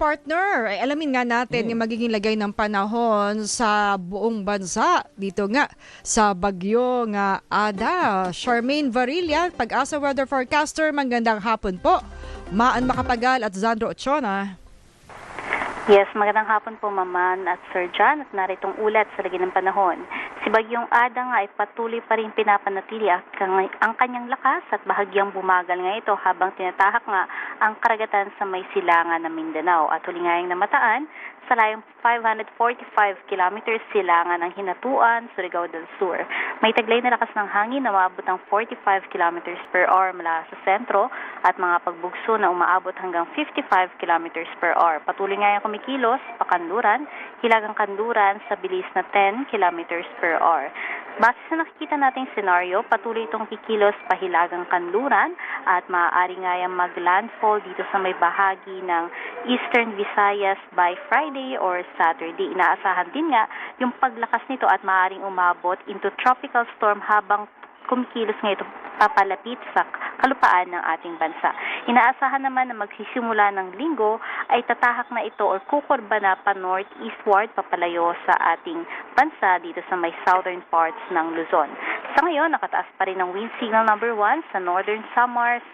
partner, ay alamin nga natin yung magiging lagay ng panahon sa buong bansa. Dito nga sa bagyo nga Ada. Charmaine Varilla, Pag-asa Weather Forecaster, magandang hapon po. Maan Makapagal at Zandro Ochona. Yes, magandang hapon po Maman at Sir John at naritong ulat sa lagi ng panahon. Si Bagyong Ada nga ay patuloy pa rin pinapanatili ang kanyang lakas at bahagyang bumagal nga ito habang tinatahak nga ang karagatan sa may silangan ng Mindanao at huli ngayong namataan sa layong 545 kilometers silangan ng Hinatuan, Surigao del Sur. May taglay na lakas ng hangin na umaabot ng 45 kilometers per hour mula sa sentro at mga pagbugso na umaabot hanggang 55 kilometers per hour. Patuloy nga yung kumikilos, pakanluran, hilagang kanluran sa bilis na 10 kilometers per hour. Base sa nakikita nating senaryo, patuloy itong kikilos pahilagang kanluran at maaari nga yung mag-landfall dito sa may bahagi ng Eastern Visayas by Friday or Saturday. Inaasahan din nga yung paglakas nito at maaaring umabot into tropical storm habang kumikilos nga ito papalapit sa kalupaan ng ating bansa. Inaasahan naman na magsisimula ng linggo ay tatahak na ito o kukurba na pa north-eastward papalayo sa ating bansa dito sa may southern parts ng Luzon. Sa ngayon, nakataas pa rin ang wind signal number 1 sa northern Samar,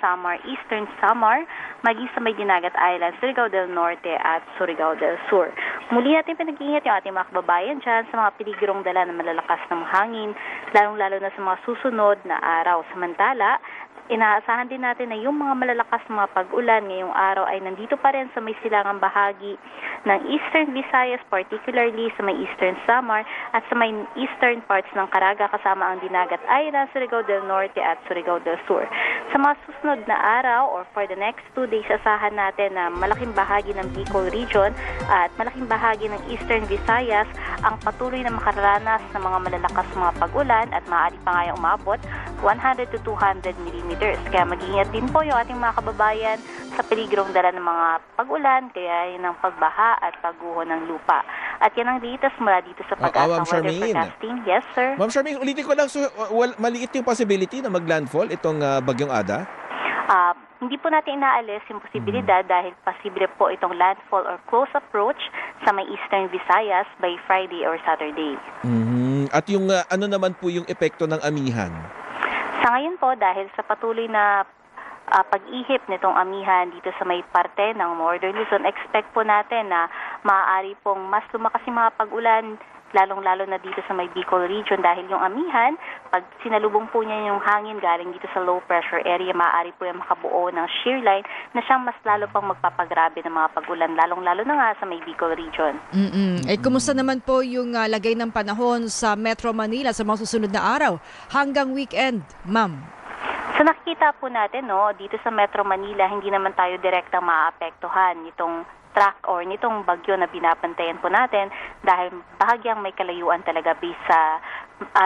Eastern Samar, maging sa may Dinagat Island, Surigao del Norte at Surigao del Sur. Muli natin pinag-iingat yung ating mga kababayan dyan sa mga peligrong dala ng malalakas ng hangin, lalong-lalo na sa mga susunod na araw. Samantala, inaasahan din natin na yung mga malalakas na mga pag-ulan ngayong araw ay nandito pa rin sa may silangang bahagi ng Eastern Visayas, particularly sa may Eastern Samar at sa may eastern parts ng Caraga kasama ang Dinagat Island, Surigao del Norte at Surigao del Sur. Sa mga susunod na araw or for the next 2 days, asahan natin na malaking bahagi ng Bicol region at malaking bahagi ng Eastern Visayas ang patuloy na makararanas ng mga malalakas mga pag-ulan at maaari pa nga umabot 100 to 200 millimeters. Kaya mag-ingat din po yung ating mga kababayan sa peligrong dala ng mga pag-ulan, kaya yun ang pagbaha at pagguho ng lupa. At yan ang latest mula dito sa Pag-asa Weather Forecasting. Yes, sir. Ma'am Charmaine, ulitin ko lang, so, maliit yung possibility na mag-landfall itong Bagyong Ada? Hindi po natin inaalis yung posibilidad dahil posible po itong landfall or close approach sa may Eastern Visayas by Friday or Saturday. At yung ano naman po yung epekto ng amihan? Sa ngayon po, dahil sa patuloy na pag-ihip nitong amihan dito sa may parte ng Northern Luzon, expect po natin na maaari pong mas lumakas yung mga pag-ulan, lalong-lalo na dito sa may Bicol region dahil yung amihan, pag sinalubong po niya yung hangin galing dito sa low pressure area, maaari po yung makabuo ng shear line na siyang mas lalo pang magpapagrabe ng mga pag-ulan, lalong-lalo na nga sa may Bicol region. Kumusta naman po yung lagay ng panahon sa Metro Manila sa mga susunod na araw hanggang weekend, ma'am? So nakikita po natin, dito sa Metro Manila, hindi naman tayo direktang maapektuhan nitong track or nitong bagyo na binabantayan po natin dahil bahagyang may kalayuan talaga based sa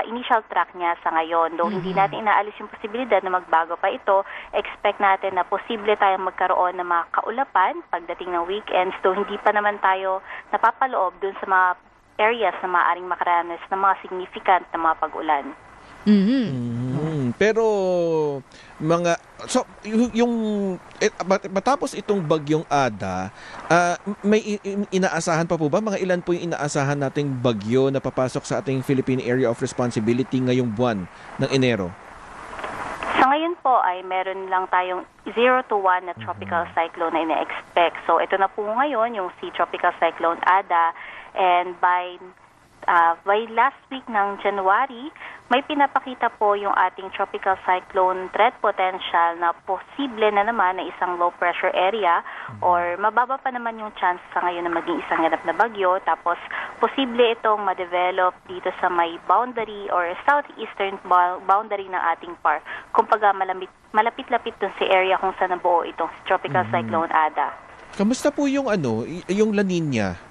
initial track niya sa ngayon. Though hindi natin inaalis yung posibilidad na magbago pa ito, expect natin na posible tayong magkaroon ng mga kaulapan pagdating ng weekends, though hindi pa naman tayo napapaloob dun sa mga areas na maaaring makaranas ng mga significant na mga pag-ulan. Pero yung matapos itong Bagyong Ada, may inaasahan pa po ba? Mga ilan po yung inaasahan nating bagyo na papasok sa ating Philippine Area of Responsibility ngayong buwan ng Enero? Sa ngayon po ay meron lang tayong 0 to 1 na tropical cyclone na ina-expect. So ito na po ngayon yung si Tropical Cyclone Ada, and by last week ng January, may pinapakita po yung ating tropical cyclone threat potential na posible na naman na isang low pressure area or mababa pa naman yung chance sa ngayon na maging isang ganap na bagyo. Tapos posible itong ma-develop dito sa may boundary or southeastern boundary ng ating park. Kumbaga malapit-lapit dun sa area kung saan nabuo itong tropical cyclone Ada. Kamusta po yung yung La Nina?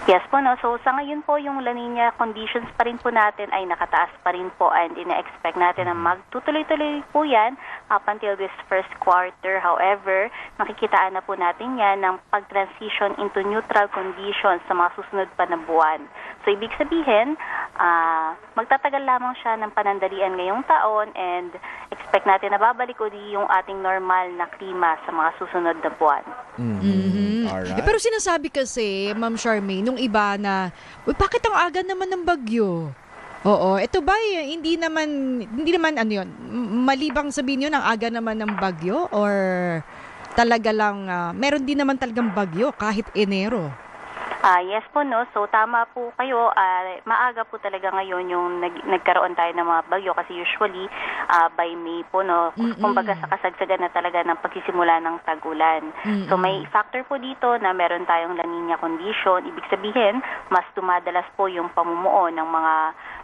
Yes po, no. So sa ngayon po yung La Nina conditions pa rin po natin ay nakataas pa rin po and ina-expect natin na magtutuloy-tuloy po yan up until this first quarter. However, makikitaan na po natin yan ng pag-transition into neutral conditions sa mga susunod pa na buwan. So ibig sabihin, magtatagal lamang siya ng panandalian ngayong taon and expect natin na babalik uli yung ating normal na klima sa mga susunod na buwan. Alright. Pero sinasabi kasi, Ma'am Charmaine, nung iba na, uy, bakit ang aga naman ng bagyo? Oo, ito ba hindi naman ano yun, malibang sabihin yun ang aga naman ng bagyo or talaga lang, meron din naman talagang bagyo kahit Enero? Yes po, no. So, tama po kayo. Maaga po talaga ngayon yung nagkaroon tayo ng mga bagyo kasi usually by May po, no. Kumbaga sa kasagsagan na talaga ng pagsisimula ng tag-ulan. So, may factor po dito na meron tayong La Nina condition. Ibig sabihin, mas dumadalas po yung pamumuo ng mga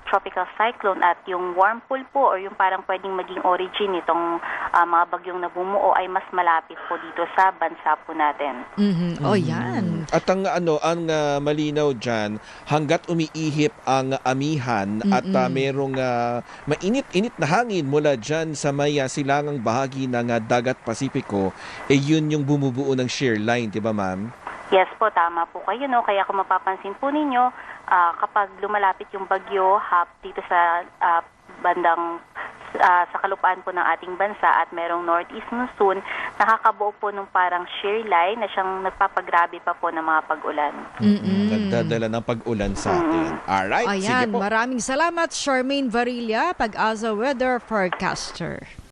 tropical cyclone at yung warm pool po or yung parang pwedeng maging origin itong mga bagyong na bumuo ay mas malapit po dito sa bansa po natin. Oh, yan. At ang malinaw diyan, hangga't umiihip ang amihan at merong mainit-init na hangin mula diyan sa may silangang bahagi ng dagat Pasipiko, yun yung bumubuo ng shear line, 'di ba, ma'am? Yes po, tama po kayo, no. Kaya kung mapapansin po ninyo, kapag lumalapit yung bagyo dito sa bandang sa kalupaan po ng ating bansa at merong northeast monsoon, nakakabuo po nung parang shear line na siyang nagpapagrabe pa po ng mga pag-ulan. Nagdadala ng pag-ulan sa atin. Alright, sige Ayan, po. maraming salamat, Charmaine Varilla, Pag-asa Weather Forecaster.